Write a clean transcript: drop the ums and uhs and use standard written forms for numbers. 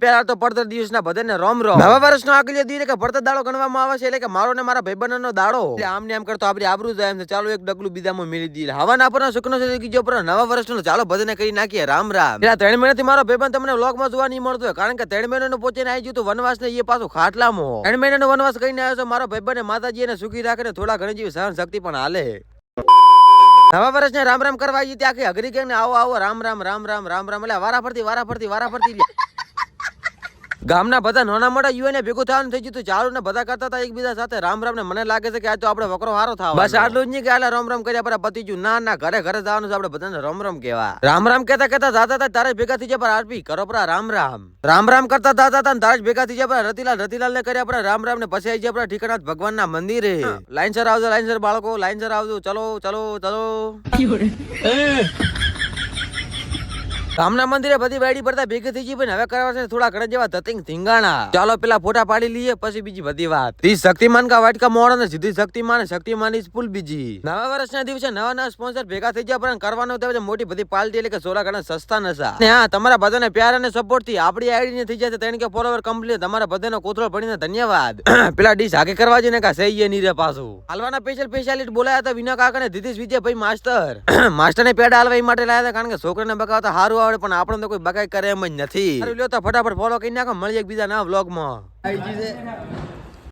પેલા તો પડતર દિવસના બધાને રોમ રોમ. નવા વર્ષનો આગળ દિવસ કે પડતર દાડો ગણવામાં આવે છે, એટલે કે મારો ને મારા ભાઈબંધનો દાડો. એટલે આમ ને આમ કરતો આપડી આબરૂ જાય એમ છે. ચાલો એક ડગલું બીજામાં મેળી દઈએ. હવાના પર સુકનો છે કીજો પર નવા વર્ષનો ચાલો બધાને કરી નાખીએ રામ રામ. એટલે 3 મહિનાથી મારો ભાઈબંધ તમને વ્લોગમાં જોવા નહીં મળતો હોય, કારણ કે 3 મહિનાનો પહોંચીને આવી ગયું તો વનવાસ ને એ પાછું ખાટલામાં 3 મહિનાનો વનવાસ કરીને આવ્યો છે. મારો ભાઈબંધ માતાજી એને સુખી રાખે ને થોડા ઘણી જેવી સહન શક્તિ પણ હાલે. નવા વર્ષ ને રામ રામ કરવા આવી ત્યાં આખી અઘરી કે આવો આવો રામ રામ રામ રામ રામ રામ. એટલે વારા ફરતી ગામના બધા નાના મોટા યુવાને ભેગું થવાનું થઈ ગયું. ચાલુ ને બધા કરતા હતા એકબીજા સાથે રામ રામ ને મને લાગે છે કે આ તો આપણે વકરો હારો થાવ. બસ આટલું જ નહીં કે આલા રામ રામ કર્યા પર પતી ગયું. ના ઘરે જવાનું છે. આપણે બધાને રામ રામ કેવા. રામ રામ કેતા જાતા હતા તારે ભેગા થઈ જાય પર આરપી કરો પર રામ રામ કરતા જાતા હતા તારે ભેગા થઈ જાય પર રતિલાલ ને કર્યા પર રામ રામ ને પછી આવી જાય પર ઠીકનાથ ભગવાન ના મંદિરે. લાઈનસર આવજો લાઈનસર બાળકો લાઈનસર આવજો. ચલો ગામના મંદિરે બધી વાડી પડતા ભેગી થઈ ગઈ. હવે કરવા છે થોડા ઘણા જેવા ધતિંગ ધીંગાણા. ચાલો પેલા ફોટા પાડી લઈએ પછી બીજી બધી વાત. શક્તિમાન કા વાટકા મોડા ને સીધી શક્તિમાન ઇસ ફૂલ બીજી. નવા વર્ષના દિવસે નવા સ્પોન્સર ભેગા થઈ ગયા પણ કરવાનો મોટી બધી પાર્ટી એટલે કે સોલા ઘણા સસ્તા નસા. ને હા તમારા બધાને પ્યાર અને સપોર્ટ થી આપડી આઈડી ને થઈ જશે 3K ફોલોવર કમ્પ્લીટ. તમારા બધાનો કોથળો પડીને ધન્યવાદ. પેલા ડીશ હાકે કરવા જઈને કા સહી નહીં રે પાછું. હાલવાના સ્પેશિયાલિટી બોલાયા હતા વિના કાકા ને દીધીશ વિજયભાઈ માસ્ટર ને પેડા હાલવા માટે લાયા હતા, કારણ કે છોકરાને બગાવતા હારું આવડે પણ આપણે તો કોઈ બગાઈ કરે એમ જ નથી. ફટાફટ ફોલો કરી નાખો. મળીએ એક બીજા ના વ્લોગમાં.